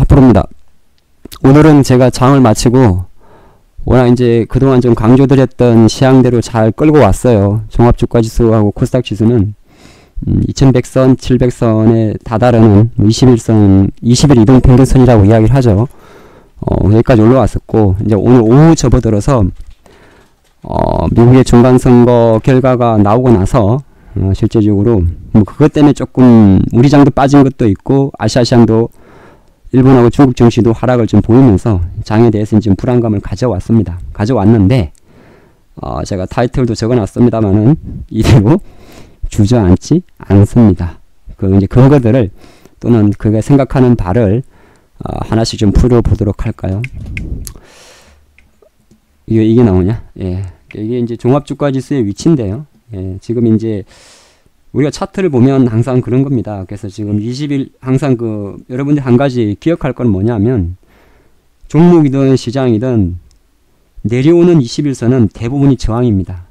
10%입니다. 오늘은 제가 장을 마치고 워낙 이제 그동안 좀 강조드렸던 시향대로 잘 끌고 왔어요. 종합주가지수하고 코스닥 지수는 2100선, 700선에 다다르는 21선, 20일 이동평균선이라고 이야기를 하죠. 여기까지 올라왔었고, 이제 오늘 오후 접어들어서 미국의 중간선거 결과가 나오고 나서 실제적으로 뭐 그것 때문에 조금 우리 장도 빠진 것도 있고 아시아 시장도 일본하고 중국 증시도 하락을 좀 보이면서 장에 대해서는 지금 불안감을 가져왔는데 제가 타이틀도 적어놨습니다만은 이대로 주저앉지 않습니다. 이제 근거들을 또는 그가 생각하는 바를 하나씩 좀 풀어보도록 할까요? 이게 나오냐? 예. 이게 이제 종합주가지수의 위치인데요. 예. 지금 이제 우리가 차트를 보면 항상 그런 겁니다. 그래서 지금 20일 항상 여러분들 한 가지 기억할 건 뭐냐면 종목이든 시장이든 내려오는 21선은 대부분이 저항입니다.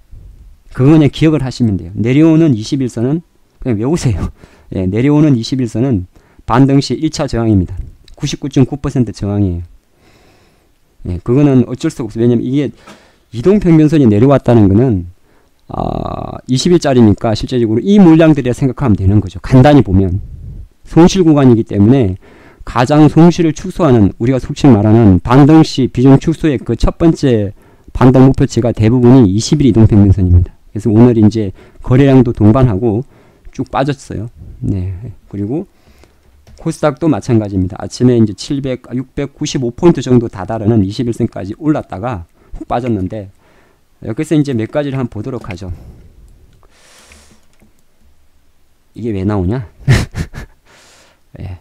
그거 그냥 기억을 하시면 돼요. 내려오는 21선은 그냥 외우세요. 예, 내려오는 21선은 반등시 1차 저항입니다. 99.9% 저항이에요. 예, 그거는 어쩔 수가 없어요. 왜냐면 이게 이동평균선이 내려왔다는 거는 20일짜리니까 실제적으로 이 물량들이라 생각하면 되는 거죠. 간단히 보면 손실 구간이기 때문에 가장 손실을 축소하는 우리가 속칭 말하는 반등시 비중 축소의 그 첫 번째 반등 목표치가 대부분이 20일 이동평균선입니다. 그래서 오늘 이제 거래량도 동반하고 쭉 빠졌어요. 네. 그리고 코스닥도 마찬가지입니다. 아침에 이제 695포인트 정도 다다르는 21선까지 올랐다가 훅 빠졌는데 여기서 이제 몇 가지를 한번 보도록 하죠. 이게 왜 나오냐? 예.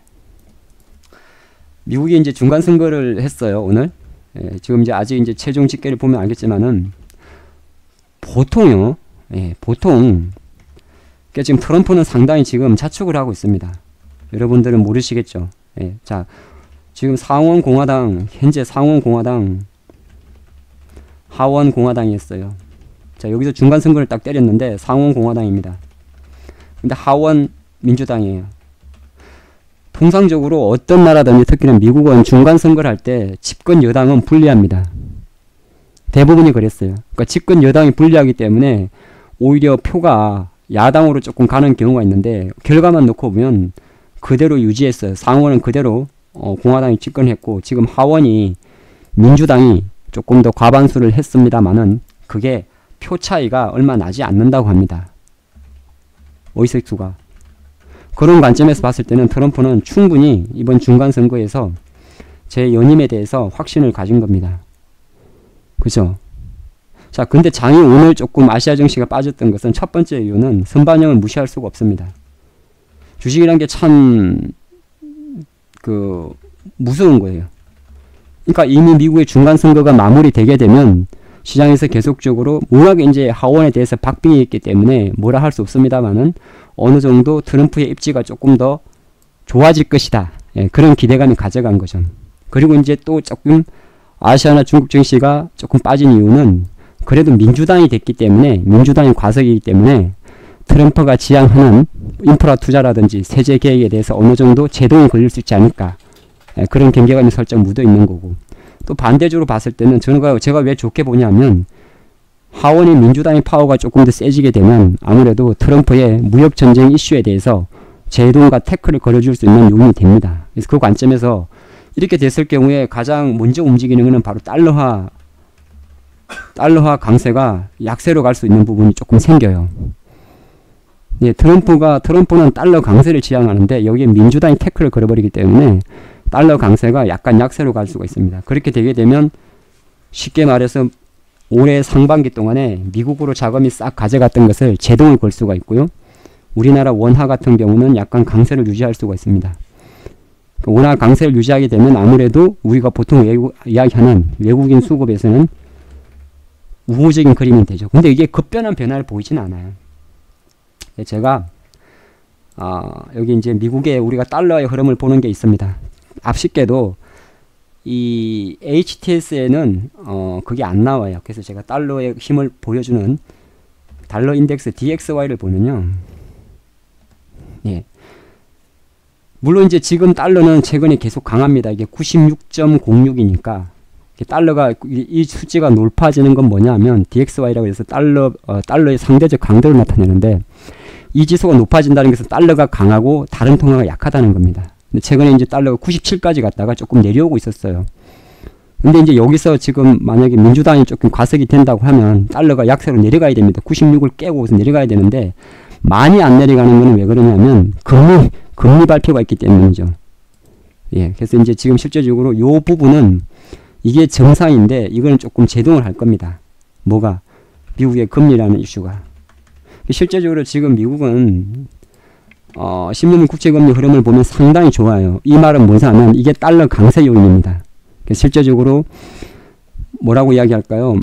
미국이 이제 중간 선거를 했어요, 오늘. 예, 지금 이제 아직 이제 최종 집계를 보면 알겠지만은 보통요. 예, 보통 그러니까 지금 트럼프는 상당히 지금 자축을 하고 있습니다. 여러분들은 모르시겠죠. 예, 자, 지금 상원 공화당 현재 상원 공화당 하원 공화당이었어요. 자, 여기서 중간 선거를 딱 때렸는데 상원 공화당입니다. 근데 하원 민주당이에요. 통상적으로 어떤 나라든지 특히나 미국은 중간 선거를 할 때 집권 여당은 불리합니다. 대부분이 그랬어요. 그러니까 집권 여당이 불리하기 때문에 오히려 표가 야당으로 조금 가는 경우가 있는데 결과만 놓고 보면 그대로 유지했어요. 상원은 그대로 공화당이 집권했고 지금 하원이 민주당이 조금 더 과반수를 했습니다만은 그게 표 차이가 얼마 나지 않는다고 합니다. 의석수가. 그런 관점에서 봤을 때는 트럼프는 충분히 이번 중간선거에서 제 연임에 대해서 확신을 가진 겁니다. 그죠? 자, 근데 장이 오늘 조금 아시아 증시가 빠졌던 것은 첫 번째 이유는 선반영을 무시할 수가 없습니다. 주식이란 게 참 무서운 거예요. 그러니까 이미 미국의 중간선거가 마무리되게 되면 시장에서 계속적으로 워낙 이제 하원에 대해서 박빙이 있기 때문에 뭐라 할 수 없습니다만은 어느 정도 트럼프의 입지가 조금 더 좋아질 것이다. 예, 그런 기대감이 가져간 거죠. 그리고 이제 또 조금 아시아나 중국 증시가 조금 빠진 이유는 그래도 민주당이 됐기 때문에 민주당이 과석이기 때문에 트럼프가 지향하는 인프라 투자라든지 세제 계획에 대해서 어느 정도 제동이 걸릴 수 있지 않을까. 그런 경계감이 살짝 묻어 있는 거고 또 반대적으로 봤을 때는 제가 왜 좋게 보냐면 하원의 민주당의 파워가 조금 더 세지게 되면 아무래도 트럼프의 무역전쟁 이슈에 대해서 제동과 태클을 걸어줄 수 있는 요인이 됩니다. 그래서 그 관점에서 이렇게 됐을 경우에 가장 먼저 움직이는 것은 바로 달러화 강세가 약세로 갈 수 있는 부분이 조금 생겨요. 예, 트럼프는 달러 강세를 지향하는데 여기에 민주당이 태클을 걸어버리기 때문에 달러 강세가 약간 약세로 갈 수가 있습니다. 그렇게 되게 되면 쉽게 말해서 올해 상반기 동안에 미국으로 자금이 싹 가져갔던 것을 제동을 걸 수가 있고요. 우리나라 원화 같은 경우는 약간 강세를 유지할 수가 있습니다. 원화 강세를 유지하게 되면 아무래도 우리가 보통 이야기하는 외국인 수급에서는 우호적인 그림이 되죠. 근데 이게 급변한 변화를 보이진 않아요. 제가 여기 이제 미국의 우리가 달러의 흐름을 보는 게 있습니다. 앞쉽게도 이 HTS에는 그게 안 나와요. 그래서 제가 달러의 힘을 보여주는 달러 인덱스 DXY를 보면요. 예. 물론 이제 지금 달러는 최근에 계속 강합니다. 이게 96.06이니까 달러가 이 수치가 높아지는 건 뭐냐면 DXY라고 해서 달러의 상대적 강도를 나타내는데 이 지수가 높아진다는 것은 달러가 강하고 다른 통화가 약하다는 겁니다. 근데 최근에 이제 달러가 97까지 갔다가 조금 내려오고 있었어요. 근데 이제 여기서 지금 만약에 민주당이 조금 과석이 된다고 하면 달러가 약세로 내려가야 됩니다. 96을 깨고 내려가야 되는데 많이 안 내려가는 거는 왜 그러냐면 금리 발표가 있기 때문이죠. 예, 그래서 이제 지금 실제적으로 이 부분은 이게 정상인데 이거는 조금 제동을 할 겁니다. 뭐가? 미국의 금리라는 이슈가. 실제적으로 지금 미국은 10년 국채금리 흐름을 보면 상당히 좋아요. 이 말은 뭐냐면 이게 달러 강세 요인입니다. 실제적으로 뭐라고 이야기할까요?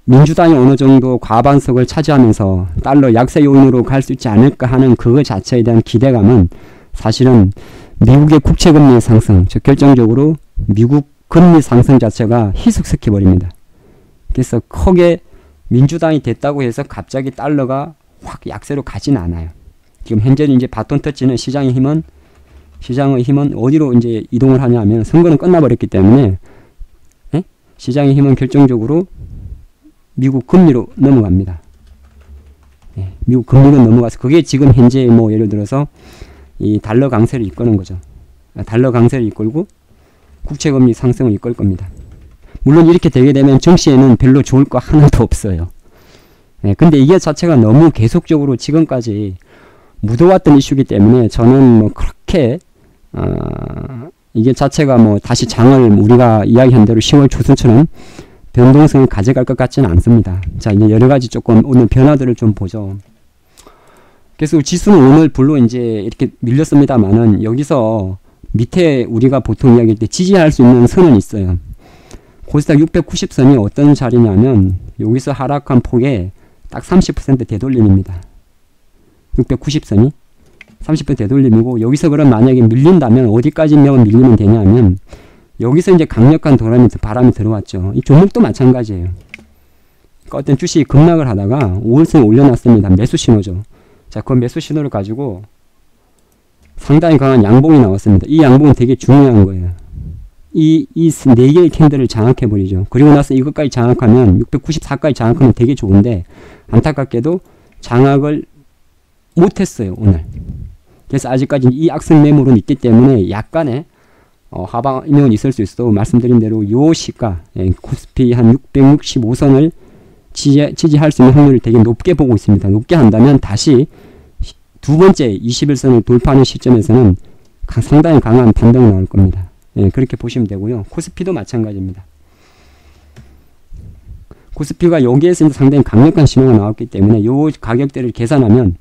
민주당이 어느 정도 과반석을 차지하면서 달러 약세 요인으로 갈 수 있지 않을까 하는 그거 자체에 대한 기대감은 사실은 미국의 국채금리의 상승, 즉 결정적으로 미국 금리 상승 자체가 희석시켜버립니다. 그래서 크게 민주당이 됐다고 해서 갑자기 달러가 확 약세로 가지는 않아요. 지금 현재는 이제 바톤 터치는 시장의 힘은 어디로 이제 이동을 하냐면 선거는 끝나버렸기 때문에 시장의 힘은 결정적으로 미국 금리로 넘어갑니다. 미국 금리로 넘어가서 그게 지금 현재 뭐 예를 들어서 이 달러 강세를 이끄는 거죠. 달러 강세를 이끌고 국채금리 상승을 이끌 겁니다. 물론 이렇게 되게 되면 정시에는 별로 좋을 거 하나도 없어요. 근데 이게 자체가 너무 계속적으로 지금까지 묻어왔던 이슈이기 때문에 저는 뭐 그렇게 이게 자체가 뭐 다시 장을 우리가 이야기한 대로 10월 초순처럼 변동성을 가져갈 것 같지는 않습니다. 자, 이제 여러 가지 조금 오늘 변화들을 좀 보죠. 그래서 지수는 오늘 물론 이제 이렇게 밀렸습니다만은 여기서 밑에 우리가 보통 이야기할 때 지지할 수 있는 선은 있어요. 코스닥 690선이 어떤 자리냐면 여기서 하락한 폭에 딱 30% 되돌림입니다. 690선이 30% 되돌림이고 여기서 그럼 만약에 밀린다면 어디까지 밀리면 되냐면 여기서 이제 강력한 바람이 들어왔죠. 이 종목도 마찬가지예요. 그러니까 어떤 주식이 급락을 하다가 5일선에 올려놨습니다. 매수 신호죠. 자, 그 매수 신호를 가지고 상당히 강한 양봉이 나왔습니다. 이 양봉은 되게 중요한 거예요. 이 4개의 캔들을 장악해버리죠. 그리고 나서 이것까지 장악하면 694까지 장악하면 되게 좋은데 안타깝게도 장악을 못했어요. 오늘. 그래서 아직까지 이 악성 매물은 있기 때문에 약간의 하방이면 있을 수 있어도 말씀드린 대로 요 시가 코스피 한 665선을 지지할 수 있는 확률을 되게 높게 보고 있습니다. 높게 한다면 다시 두 번째 21선을 돌파하는 시점에서는 상당히 강한 반등이 나올 겁니다. 그렇게 보시면 되고요. 코스피도 마찬가지입니다. 코스피가 여기에서 상당히 강력한 신호가 나왔기 때문에 요 가격대를 계산하면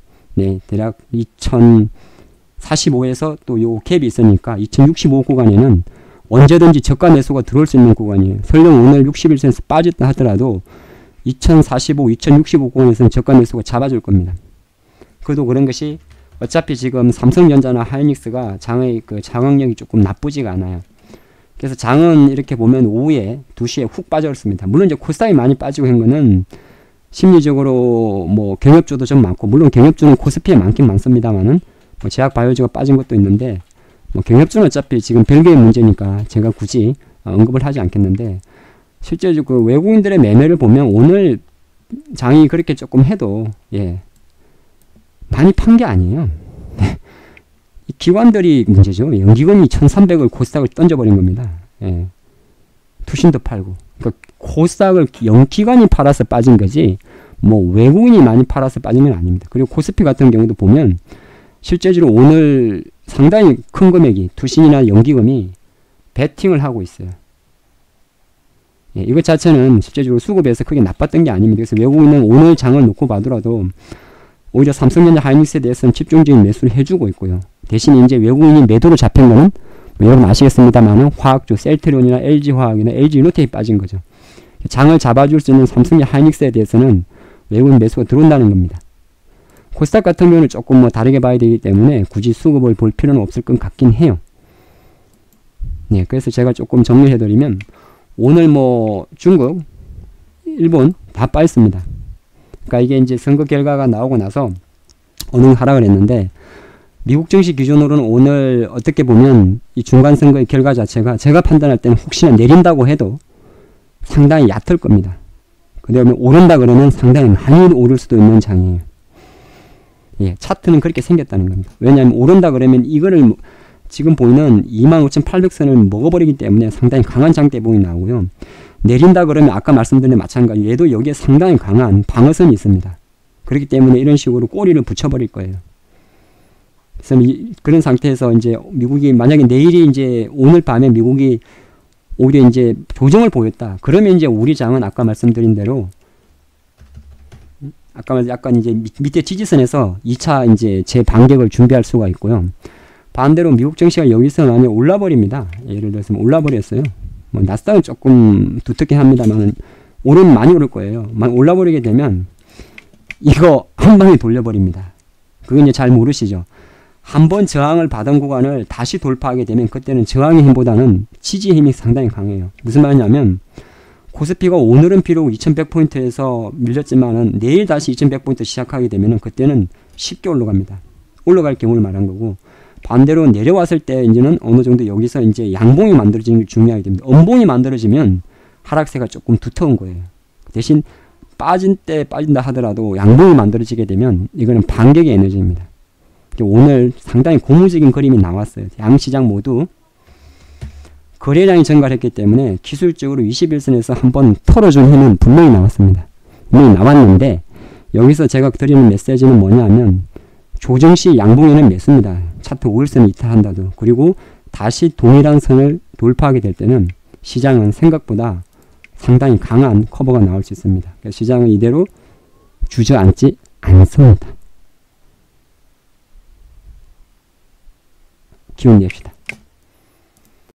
대략 2045에서 또 요 갭이 있으니까 2065 구간에는 언제든지 저가 매수가 들어올 수 있는 구간이에요. 설령 오늘 61선에서 빠졌다 하더라도 2045, 2065 구간에서는 저가 매수가 잡아줄 겁니다. 그래도 그런 것이 어차피 지금 삼성전자나 하이닉스가 장의 그 장악력이 조금 나쁘지가 않아요. 그래서 장은 이렇게 보면 오후에 2시에 훅 빠졌습니다. 물론 이제 코스닥이 많이 빠지고 한 거는 심리적으로 뭐 경협주도 좀 많고, 물론 경협주는 코스피에 많긴 많습니다만은 뭐 제약바이오주가 빠진 것도 있는데, 뭐 경협주는 어차피 지금 별개의 문제니까 제가 굳이 언급을 하지 않겠는데, 실제로 그 외국인들의 매매를 보면 오늘 장이 그렇게 조금 해도 많이 판 게 아니에요. 이 기관들이 문제죠. 연기금이 1300을 코스닥을 던져버린 겁니다. 투신도 팔고. 그러니까 코스닥을 연기관이 팔아서 빠진 거지 뭐 외국인이 많이 팔아서 빠진 건 아닙니다. 그리고 코스피 같은 경우도 보면 실제적으로 오늘 상당히 큰 금액이 투신이나 연기금이 베팅을 하고 있어요. 이것 자체는 실제적으로 수급에서 크게 나빴던 게 아닙니다. 그래서 외국인은 오늘 장을 놓고 봐더라도 오히려 삼성전자 하이닉스에 대해서는 집중적인 매수를 해주고 있고요. 대신 이제 외국인이 매도로 잡힌 거는 뭐 여러분 아시겠습니다만은 화학주 셀트리온이나 LG화학이나 LG이노텍이 빠진 거죠. 장을 잡아줄 수 있는 삼성전자 하이닉스에 대해서는 외국인 매수가 들어온다는 겁니다. 코스닥 같은 경우는 조금 뭐 다르게 봐야 되기 때문에 굳이 수급을 볼 필요는 없을 것 같긴 해요. 그래서 제가 조금 정리해드리면 오늘 뭐 중국, 일본 다 빠졌습니다. 그러니까 이게 이제 선거 결과가 나오고 나서 어느 하락을 했는데 미국 증시 기준으로는 오늘 어떻게 보면 이 중간선거의 결과 자체가 제가 판단할 때는 혹시나 내린다고 해도 상당히 얕을 겁니다. 그 다음에 오른다 그러면 상당히 많이 오를 수도 있는 장이에요. 예, 차트는 그렇게 생겼다는 겁니다. 왜냐하면 오른다 그러면 이거를 지금 보이는 25,800선을 먹어버리기 때문에 상당히 강한 장대봉이 나오고요. 내린다 그러면 아까 말씀드린 마찬가지 얘도 여기에 상당히 강한 방어선이 있습니다. 그렇기 때문에 이런 식으로 꼬리를 붙여버릴 거예요. 그래서 그런 상태에서 이제 미국이 만약에 내일이 이제 오늘 밤에 미국이 오히려 이제 조정을 보였다. 그러면 이제 우리 장은 아까 말씀드린 대로 아까 약간 이제 밑에 지지선에서 2차 이제 재반격을 준비할 수가 있고요. 반대로 미국 증시가 여기서 만약 올라버립니다. 예를 들어서 올라버렸어요. 뭐 나스닥은 조금 두텁긴 합니다만 오르면 많이 오를 거예요. 올라버리게 되면 이거 한 방에 돌려버립니다. 그건 이제 잘 모르시죠. 한번 저항을 받은 구간을 다시 돌파하게 되면 그때는 저항의 힘보다는 지지의 힘이 상당히 강해요. 무슨 말이냐면 코스피가 오늘은 비록 2100포인트에서 밀렸지만은 내일 다시 2100포인트 시작하게 되면은 그때는 쉽게 올라갑니다. 올라갈 경우를 말한 거고, 반대로 내려왔을 때 이제는 어느 정도 여기서 이제 양봉이 만들어지는 게 중요하게 됩니다. 음봉이 만들어지면 하락세가 조금 두터운 거예요. 대신 빠진 때 빠진다 하더라도 양봉이 만들어지게 되면 이거는 반격의 에너지입니다. 오늘 상당히 고무적인 그림이 나왔어요. 양시장 모두 거래량이 증가했기 때문에 기술적으로 21선에서 한번 털어준 힘은 분명히 나왔습니다. 분명히 나왔는데 여기서 제가 드리는 메시지는 뭐냐면 조정시 양봉에는 매수입니다. 차트 5일선을 이탈한다도. 그리고 다시 동일한 선을 돌파하게 될 때는 시장은 생각보다 상당히 강한 커버가 나올 수 있습니다. 그래서 시장은 이대로 주저앉지 않습니다. 기운 냅시다.